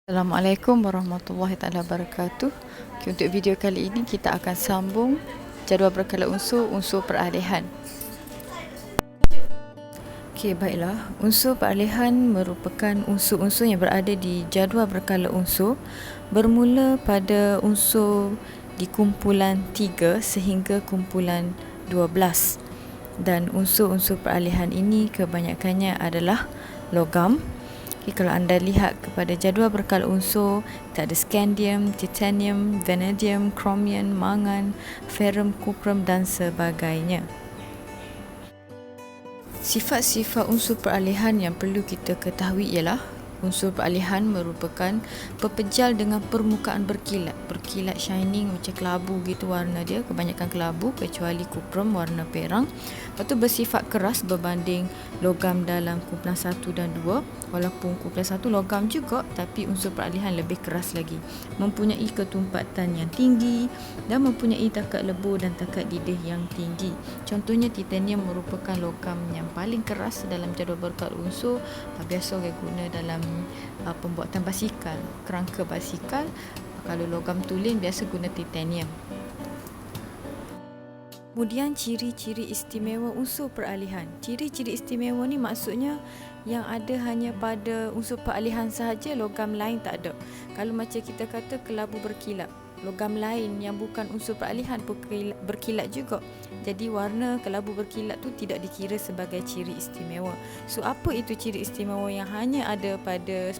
Assalamualaikum warahmatullahi taala wabarakatuh. Okay, untuk video kali ini kita akan sambung jadual berkala unsur peralihan. Okey, baiklah. Unsur peralihan merupakan unsur-unsur yang berada di jadual berkala unsur bermula pada unsur di kumpulan 3 sehingga kumpulan 12. Dan unsur-unsur peralihan ini kebanyakannya adalah logam. Okay, kalau anda lihat kepada jadual berkala unsur, kita ada scandium, titanium, vanadium, chromium, mangan, ferrum, cuprum dan sebagainya. Sifat-sifat unsur peralihan yang perlu kita ketahui ialah unsur peralihan merupakan pepejal dengan permukaan berkilat. Berkilat shining macam kelabu gitu warna dia, kebanyakan kelabu kecuali cuprum warna perang. Lepas tu bersifat keras berbanding logam dalam kumpulan 1 dan 2. Walaupun kumpulan 1 logam juga, tapi unsur peralihan lebih keras lagi. Mempunyai ketumpatan yang tinggi dan mempunyai takat lebur dan takat didih yang tinggi. Contohnya titanium merupakan logam yang paling keras dalam jadual berkala unsur. Biasa orang guna dalam pembuatan basikal, kerangka basikal. Kalau logam tulen biasa guna titanium. Kemudian ciri-ciri istimewa unsur peralihan. Ciri-ciri istimewa ni maksudnya yang ada hanya pada unsur peralihan sahaja, logam lain tak ada. Kalau macam kita kata kelabu berkilat, logam lain yang bukan unsur peralihan berkilat juga. Jadi warna kelabu berkilat tu tidak dikira sebagai ciri istimewa. So apa itu ciri istimewa yang hanya ada pada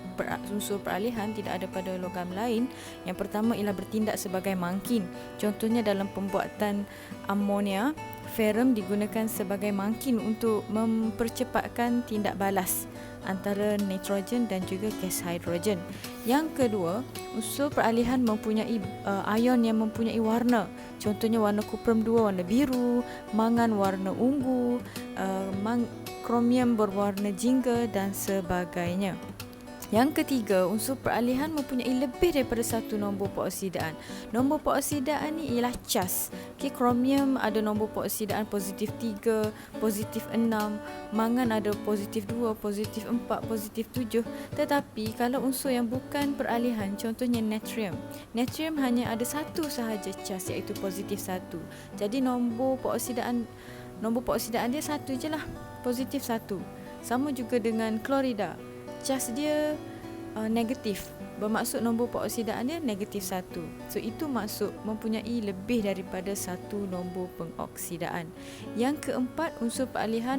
unsur peralihan, tidak ada pada logam lain? Yang pertama ialah bertindak sebagai mangkin. Contohnya dalam pembuatan amonia, ferrum digunakan sebagai mangkin untuk mempercepatkan tindak balas antara nitrogen dan juga gas hidrogen. Yang kedua, unsur peralihan mempunyai ion yang mempunyai warna. Contohnya warna cuprum 2 warna biru, mangan warna ungu, kromium berwarna jingga dan sebagainya. Yang ketiga, unsur peralihan mempunyai lebih daripada satu nombor peroksidaan. Nombor peroksidaan ni ialah cas. Okay, kromium ada nombor peroksidaan positif 3, positif 6, mangan ada positif 2, positif 4, positif 7. Tetapi kalau unsur yang bukan peralihan, contohnya natrium. Natrium hanya ada satu sahaja cas, iaitu positif 1. Jadi nombor peroksidaan dia satu je lah, positif 1. Sama juga dengan klorida. Cas dia negatif, bermaksud nombor peroksidaan dia negatif 1. So itu maksud mempunyai lebih daripada satu nombor pengoksidaan. Yang keempat, unsur peralihan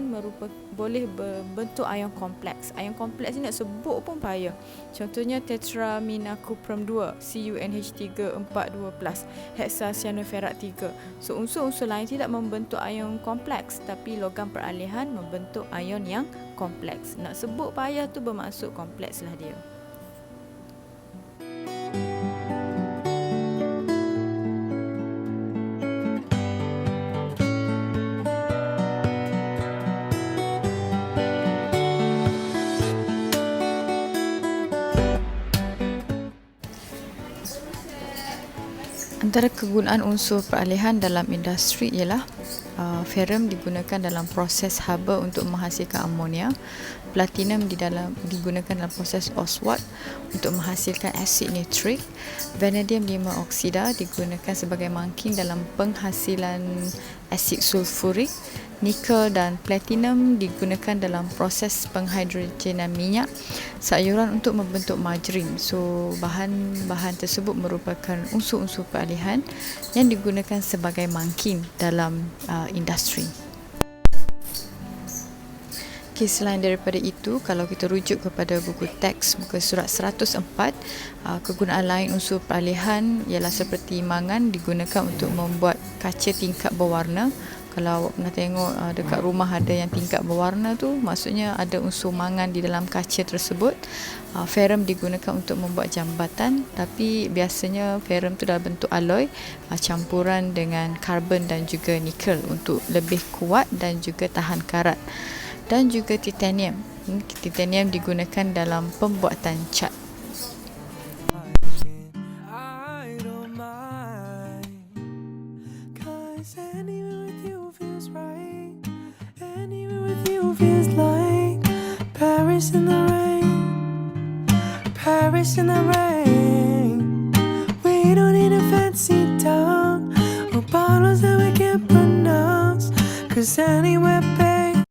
boleh berbentuk ion kompleks. Ion kompleks ni nak sebut pun payah. Contohnya tetramina-cuprum 2 CuNH3 42+, hexacyanurferat 3. So unsur-unsur lain tidak membentuk ion kompleks, tapi logam peralihan membentuk ion yang kompleks. Nak sebut payah tu bermaksud kompleks lah dia. Antara kegunaan unsur peralihan dalam industri ialah ferrum digunakan dalam proses haba untuk menghasilkan amonia, platinum digunakan dalam proses Oswald untuk menghasilkan asid nitrik, vanadium 5 oksida digunakan sebagai mangkin dalam penghasilan asid sulfurik, nikel dan platinum digunakan dalam proses penghidrogenan minyak sayuran untuk membentuk margarin. So bahan-bahan tersebut merupakan unsur-unsur peralihan yang digunakan sebagai mangkin dalam industri. Okay, selain daripada itu, kalau kita rujuk kepada buku teks muka surat 104, kegunaan lain unsur peralihan ialah seperti mangan digunakan untuk membuat kaca tingkap berwarna. Kalau awak pernah tengok dekat rumah ada yang tingkap berwarna tu, maksudnya ada unsur mangan di dalam kaca tersebut. Ferrum digunakan untuk membuat jambatan, tapi biasanya ferrum tu dalam bentuk alloy, campuran dengan karbon dan juga nikel untuk lebih kuat dan juga tahan karat. Dan juga titanium. Titanium digunakan dalam pembuatan cat. Feels like Paris in the rain, Paris Paris in the rain. We don't need a fancy town or bottles that we can't pronounce, 'cause anywhere